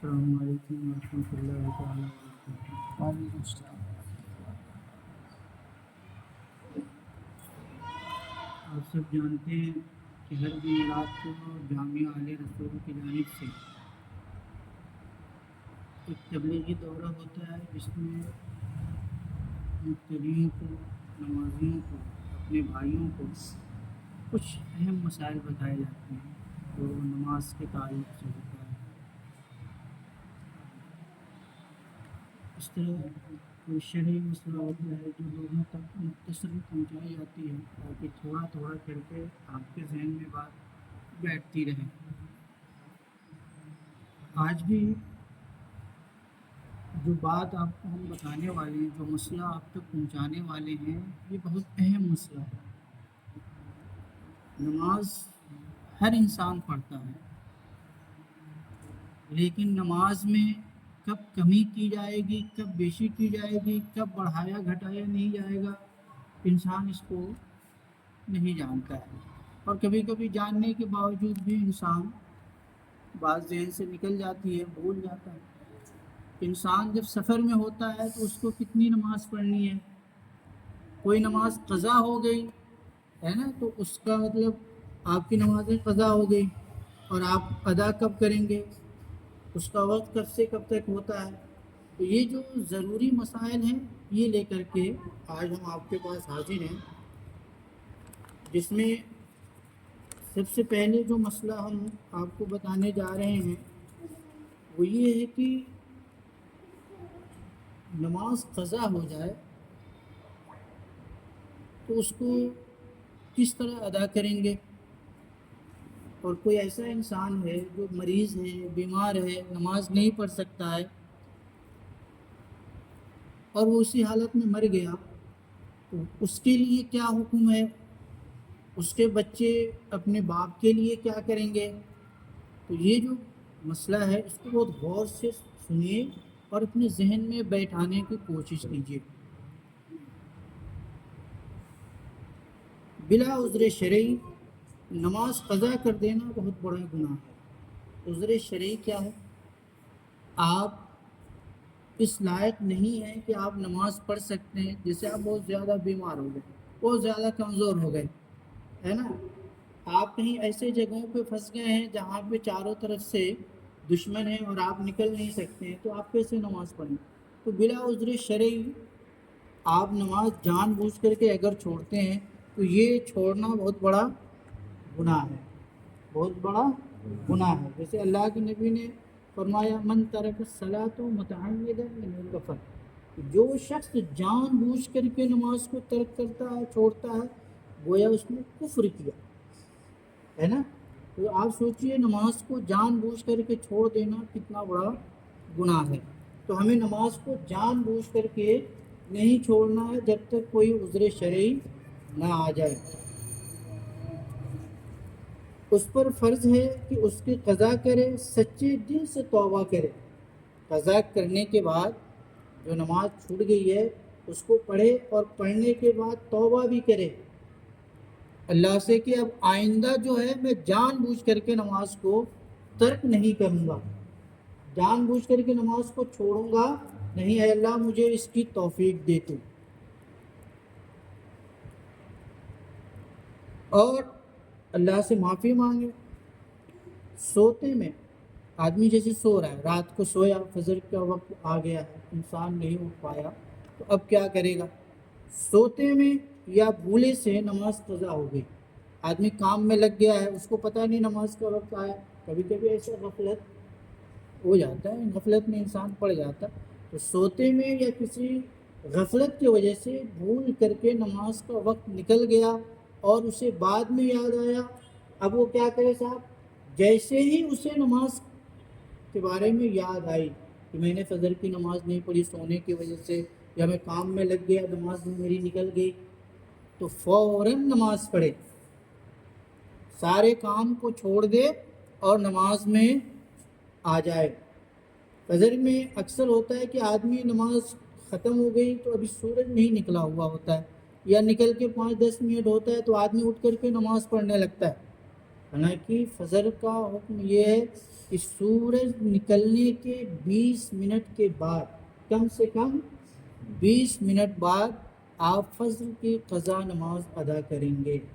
السلام علیکم ورحمۃ اللہ تعالیٰ وبرکاتہ۔ وعلیکم السلام۔ آپ سب جانتے ہیں کہ ہر جمعرات کو جامعہ اہل رسول کی جانب سے ایک تبلیغی دورہ ہوتا ہے، جس میں مبتدیوں کو، نمازیوں کو، اپنے بھائیوں کو کچھ اہم مسائل بتائے جاتے ہیں جو نماز کے تعلق سے ہوتا ہے۔ اس طرح کوئی شرعی مسئلہ ہوتا ہے جو لوگوں تک مختصر پہنچائی جاتی ہے تاکہ تھوڑا تھوڑا کر کے آپ کے ذہن میں بات بیٹھتی رہے۔ آج بھی جو بات آپ کو ہم بتانے والے ہیں، جو مسئلہ آپ تک پہنچانے والے ہیں، یہ بہت اہم مسئلہ ہے۔ نماز ہر انسان پڑھتا ہے، لیکن نماز میں کب کمی کی جائے گی، کب بیشی کی جائے گی، کب بڑھایا گھٹایا نہیں جائے گا، انسان اس کو نہیں جانتا ہے۔ اور کبھی کبھی جاننے کے باوجود بھی انسان بات ذہن سے نکل جاتی ہے، بھول جاتا ہے۔ انسان جب سفر میں ہوتا ہے تو اس کو کتنی نماز پڑھنی ہے؟ کوئی نماز قضا ہو گئی ہے نا، تو اس کا مطلب آپ کی نمازیں قضا ہو گئی، اور آپ ادا کب کریں گے، اس کا وقت کب سے کب تک ہوتا ہے۔ تو یہ جو ضروری مسائل ہیں، یہ لے کر کے آج ہم آپ کے پاس حاضر ہیں، جس میں سب سے پہلے جو مسئلہ ہم آپ کو بتانے جا رہے ہیں وہ یہ ہے کہ نماز قضا ہو جائے تو اس کو کس طرح ادا کریں گے۔ اور کوئی ایسا انسان ہے جو مریض ہے، بیمار ہے، نماز نہیں پڑھ سکتا ہے، اور وہ اسی حالت میں مر گیا، تو اس کے لیے کیا حکم ہے؟ اس کے بچے اپنے باپ کے لیے کیا کریں گے؟ تو یہ جو مسئلہ ہے اس کو بہت غور سے سنیے اور اپنے ذہن میں بیٹھانے کی کوشش کیجیے۔ بلا عذر شرعی نماز قضا کر دینا بہت بڑا گناہ ہے۔ عذر شرعی کیا ہے؟ آپ اس لائق نہیں ہیں کہ آپ نماز پڑھ سکتے ہیں، جیسے آپ بہت زیادہ بیمار ہو گئے، بہت زیادہ کمزور ہو گئے، ہے نا، آپ کہیں ایسے جگہوں پہ پھنس گئے ہیں جہاں پہ چاروں طرف سے دشمن ہیں اور آپ نکل نہیں سکتے ہیں، تو آپ کیسے نماز پڑھیں؟ تو بلا عذر شرعی آپ نماز جان بوجھ کر کے اگر چھوڑتے ہیں تو یہ چھوڑنا بہت بڑا گناہ ہے، بہت بڑا گناہ ہے۔ جیسے اللہ کے نبی نے فرمایا من ترک الصلاۃ متعمدا من کفر، جو شخص جان بوجھ کر کے نماز کو ترک کرتا ہے، چھوڑتا ہے، گویا اس نے کفر کیا ہے نا۔ تو آپ سوچئے نماز کو جان بوجھ کر کے چھوڑ دینا کتنا بڑا گناہ ہے۔ تو ہمیں نماز کو جان بوجھ کر کے نہیں چھوڑنا ہے جب تک کوئی عذر شرعی نہ آ جائے۔ اس پر فرض ہے کہ اس کی قضا کرے، سچے دل سے توبہ کرے۔ قضا کرنے کے بعد جو نماز چھوٹ گئی ہے اس کو پڑھے، اور پڑھنے کے بعد توبہ بھی کرے اللہ سے کہ اب آئندہ جو ہے میں جان بوجھ کر کے نماز کو ترک نہیں کروں گا، جان بوجھ کر کے نماز کو چھوڑوں گا نہیں، اے اللہ مجھے اس کی توفیق دے تو۔ اور اللہ سے معافی مانگے۔ سوتے میں آدمی جیسے سو رہا ہے، رات کو سویا، فجر کا وقت آ گیا ہے، انسان نہیں اٹھ پایا، تو اب کیا کرے گا؟ سوتے میں یا بھولے سے نماز قضا ہو گئی، آدمی کام میں لگ گیا ہے، اس کو پتہ نہیں نماز کا وقت آیا، کبھی کبھی ایسا غفلت ہو جاتا ہے، غفلت میں انسان پڑ جاتا ہے، تو سوتے میں یا کسی غفلت کی وجہ سے بھول کر کے نماز کا وقت نکل گیا اور اسے بعد میں یاد آیا، اب وہ کیا کرے صاحب؟ جیسے ہی اسے نماز کے بارے میں یاد آئی کہ میں نے فجر کی نماز نہیں پڑھی سونے کی وجہ سے، یا میں کام میں لگ گیا، نماز میری نکل گئی، تو فوراً نماز پڑھے، سارے کام کو چھوڑ دے اور نماز میں آ جائے۔ فجر میں اکثر ہوتا ہے کہ آدمی نماز ختم ہو گئی تو ابھی سورج نہیں نکلا ہوا ہوتا ہے، یا نکل کے 5-10 منٹ ہوتا ہے تو آدمی اٹھ کر کے نماز پڑھنے لگتا ہے، حالانکہ فجر کا حکم یہ ہے کہ سورج نکلنے کے 20 منٹ کے بعد، کم سے کم 20 منٹ بعد آپ فجر کی قضا نماز ادا کریں گے۔